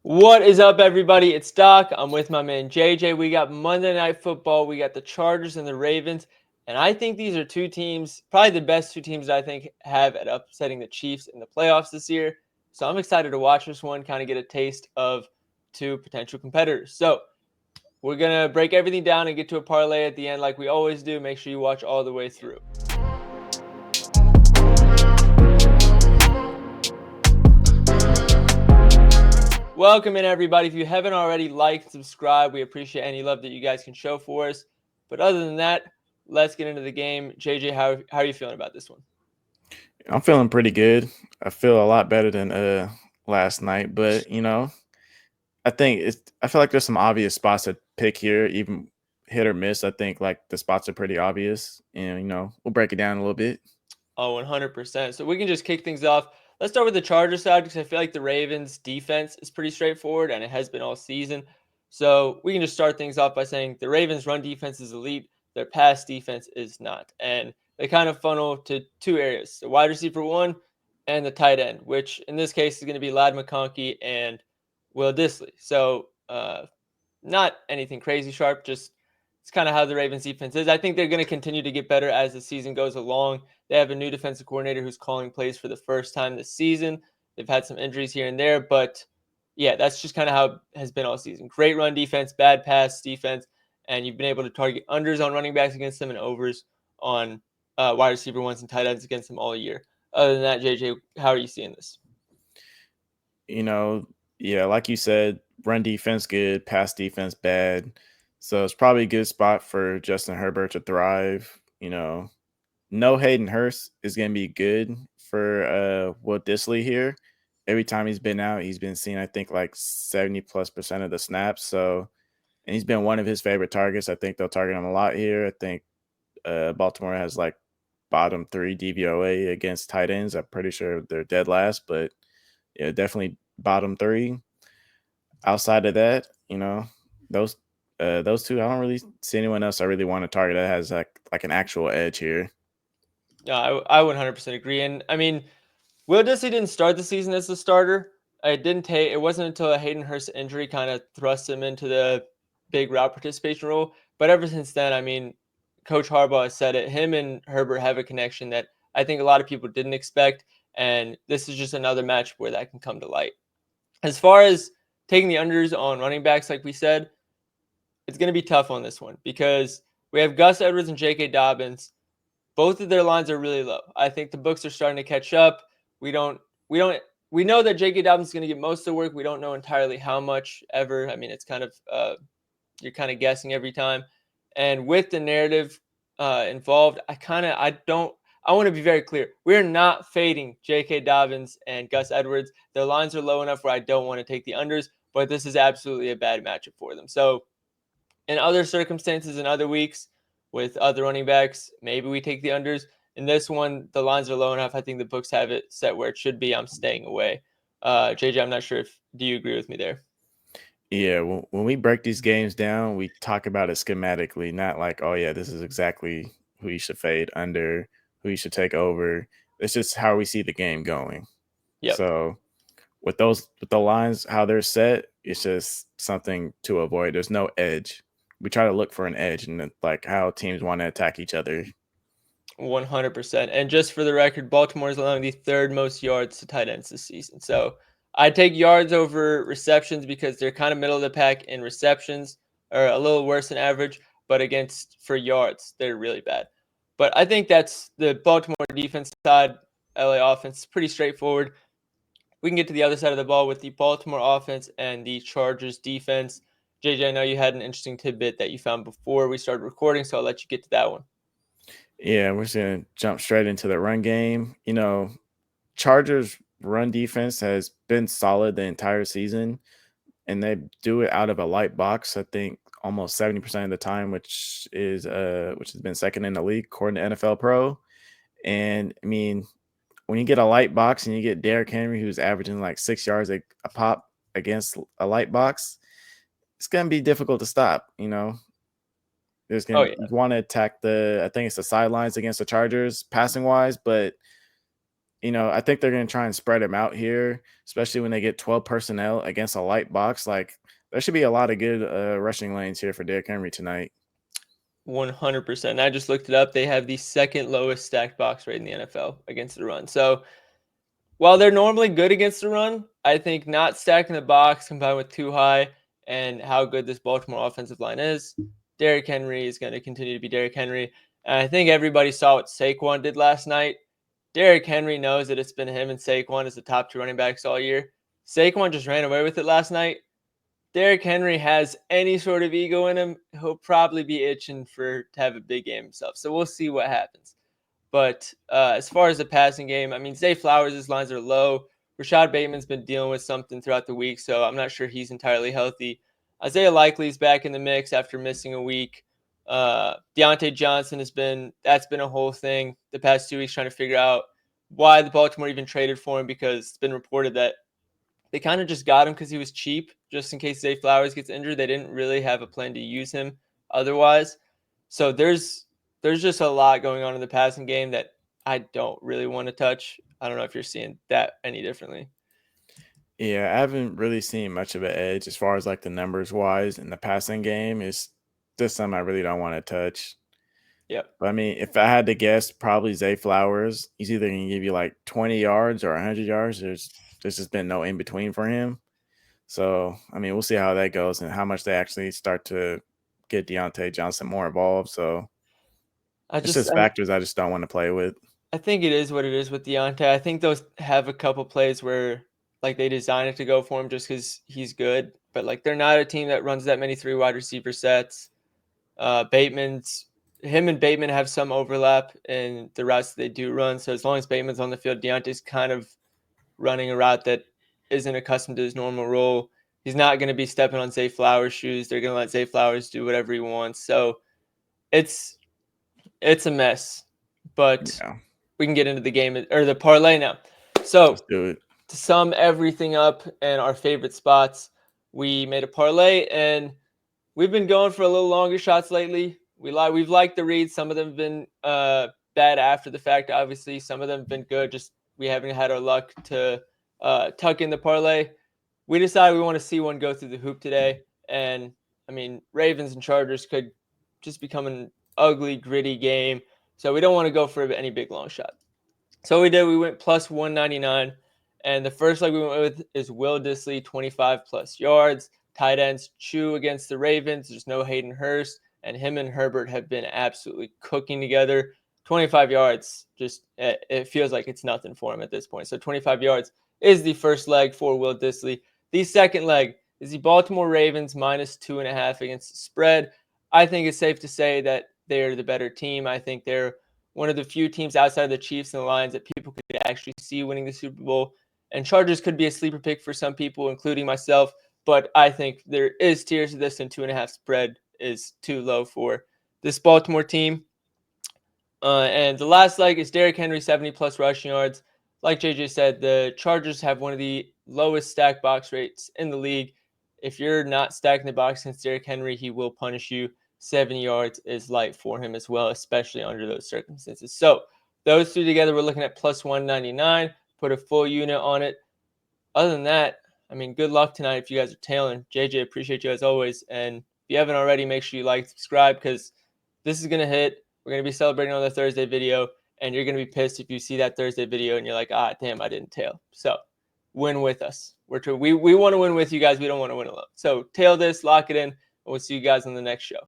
What is up, everybody? It's Doc. I'm with my man JJ. We got Monday Night Football. We got the Chargers and the Ravens. And I think these are two teams, probably the best two teams I think have at upsetting the Chiefs in the playoffs this year. So I'm excited to watch this one, kind of get a taste of two potential competitors. So we're going to break everything down and get to a parlay at the end like we always do. Make sure you watch all the way through. Welcome in, everybody. If you haven't already, like, subscribe. We appreciate any love that you guys can show for us. But other than that, let's get into the game. JJ, how are you feeling about this one? I'm feeling pretty good. I feel a lot better than last night, but I feel like there's some obvious spots to pick here, even hit or miss. I think like the spots are pretty obvious, and we'll break it down a little bit. Oh, 100%. So we can just kick things off. Let's start with the Chargers side because I feel like the Ravens defense is pretty straightforward and it has been all season. So we can just start things off by saying the Ravens run defense is elite. Their pass defense is not. And they kind of funnel to two areas, the wide receiver one and the tight end, which in this case is going to be Ladd McConkey and Will Dissly. So not anything crazy sharp, just it's kind of how the Ravens defense is. I think they're going to continue to get better as the season goes along. They have a new defensive coordinator who's calling plays for the first time this season. They've had some injuries here and there, but yeah, that's just kind of how it has been all season. Great run defense, bad pass defense, and you've been able to target unders on running backs against them and overs on wide receiver ones and tight ends against them all year. Other than that, JJ, how are you seeing this? Yeah, like you said, run defense good, pass defense bad. So it's probably a good spot for Justin Herbert to thrive. No Hayden Hurst is going to be good for Will Dissly here. Every time he's been out, he's been seen, I think, like 70+% of the snaps. So, and he's been one of his favorite targets. I think they'll target him a lot here. I think Baltimore has like bottom 3 DVOA against tight ends. I'm pretty sure they're dead last, but yeah, definitely bottom 3. Outside of that, those two, I don't really see anyone else I really want to target that has like an actual edge here. Yeah, I 100% agree. And I mean, Will Dissly didn't start the season as a starter. It wasn't until a Hayden Hurst injury kind of thrust him into the big route participation role. But ever since then, I mean, Coach Harbaugh has said it. Him and Herbert have a connection that I think a lot of people didn't expect. And this is just another match where that can come to light. As far as taking the unders on running backs, like we said, it's going to be tough on this one because we have Gus Edwards and J.K. Dobbins. Both of their lines are really low. I think the books are starting to catch up. We know that J.K. Dobbins is going to get most of the work. We don't know entirely how much ever. I mean, it's kind of you're kind of guessing every time. And with the narrative involved, I want to be very clear. We're not fading J.K. Dobbins and Gus Edwards. Their lines are low enough where I don't want to take the unders, but this is absolutely a bad matchup for them. So in other circumstances, in other weeks, with other running backs, maybe we take the unders. In this one, the lines are low enough. I think the books have it set where it should be. I'm staying away. JJ, I'm not sure if do you agree with me there? Yeah, when we break these games down, we talk about it schematically, not like, oh yeah, this is exactly who you should fade under, who you should take over. It's just how we see the game going. Yep. So with the lines, how they're set, it's just something to avoid. There's no edge. We try to look for an edge and like how teams want to attack each other. 100%. And just for the record, Baltimore is allowing the third most yards to tight ends this season. So I take yards over receptions because they're kind of middle of the pack in receptions, or a little worse than average. But against for yards, they're really bad. But I think that's the Baltimore defense side. LA offense is pretty straightforward. We can get to the other side of the ball with the Baltimore offense and the Chargers defense. JJ, I know you had an interesting tidbit that you found before we started recording, so I'll let you get to that one. Yeah, we're just gonna jump straight into the run game. Chargers run defense has been solid the entire season, and they do it out of a light box. I think almost 70% of the time, which has been second in the league according to NFL Pro. And I mean, when you get a light box and you get Derrick Henry, who's averaging like 6 yards a pop against a light box, it's gonna be difficult to stop. There's Oh, gonna yeah. you want to attack I think it's the sidelines against the Chargers passing wise, but I think they're going to try and spread him out here, especially when they get 12 personnel against a light box. Like, there should be a lot of good rushing lanes here for Derrick Henry tonight. 100%. I just looked it up. They have the second lowest stacked box rate in the NFL against the run. So while they're normally good against the run, I think not stacking the box combined with too high and how good this Baltimore offensive line is, Derrick Henry is going to continue to be Derrick Henry. And I think everybody saw what Saquon did last night. Derrick Henry knows that it's been him and Saquon as the top two running backs all year. Saquon just ran away with it last night. Derrick Henry has any sort of ego in him, he'll probably be itching to have a big game himself. So we'll see what happens. But as far as the passing game, I mean, Zay Flowers' lines are low. Rashad Bateman's been dealing with something throughout the week, so I'm not sure he's entirely healthy. Isaiah Likely's back in the mix after missing a week. Deontay Johnson that's been a whole thing the past 2 weeks, trying to figure out why the Baltimore even traded for him, because it's been reported that they kind of just got him because he was cheap, just in case Zay Flowers gets injured. They didn't really have a plan to use him otherwise. So there's just a lot going on in the passing game that I don't really want to touch. I don't know if you're seeing that any differently. Yeah, I haven't really seen much of an edge as far as like the numbers wise in the passing game. Is just something I really don't want to touch. Yep. But I mean, if I had to guess, probably Zay Flowers. He's either going to give you like 20 yards or 100 yards. There's just been no in between for him. So, I mean, we'll see how that goes and how much they actually start to get Deontay Johnson more involved. So, it's just factors I just don't want to play with. I think it is what it is with Deontay. I think those have a couple plays where like they design it to go for him just because he's good, but like they're not a team that runs that many 3 wide receiver sets. Him and Bateman have some overlap in the routes that they do run. So as long as Bateman's on the field, Deontay's kind of running a route that isn't accustomed to his normal role. He's not going to be stepping on Zay Flowers' shoes. They're going to let Zay Flowers do whatever he wants. So it's a mess. But Yeah, we can get into the game or the parlay now. So let's do it. to sum everything up and our favorite spots, we made a parlay and we've been going for a little longer shots lately. We've liked the reads. Some of them have been bad after the fact. Obviously, some of them have been good. Just we haven't had our luck to tuck in the parlay. We decided we want to see one go through the hoop today. And I mean, Ravens and Chargers could just become an ugly, gritty game. So we don't want to go for any big long shot. So we did. We went plus 199. And the first leg we went with is Will Dissly, 25 plus yards. Tight ends chew against the Ravens. There's no Hayden Hurst. And him and Herbert have been absolutely cooking together. 25 yards, just it feels like it's nothing for him at this point. So 25 yards is the first leg for Will Dissly. The second leg is the Baltimore Ravens minus 2.5 against the spread. I think it's safe to say that they're the better team. I think they're one of the few teams outside of the Chiefs and the Lions that people could actually see winning the Super Bowl. And Chargers could be a sleeper pick for some people, including myself. But I think there is tiers to this, and 2.5 spread is too low for this Baltimore team. And the last leg is Derrick Henry, 70 plus rushing yards. Like JJ said, the Chargers have one of the lowest stack box rates in the league. If you're not stacking the box against Derrick Henry, he will punish you. 70 yards is light for him as well, especially under those circumstances. So those two together, we're looking at plus 199. Put a full unit on it. Other than that, I mean, good luck tonight if you guys are tailing. JJ, appreciate you as always. And if you haven't already, make sure you like, subscribe, because this is going to hit. We're going to be celebrating on the Thursday video, and you're going to be pissed if you see that Thursday video and you're like, damn, I didn't tail. So win with us. We want to win with you guys. We don't want to win alone. So tail this, lock it in, and we'll see you guys on the next show.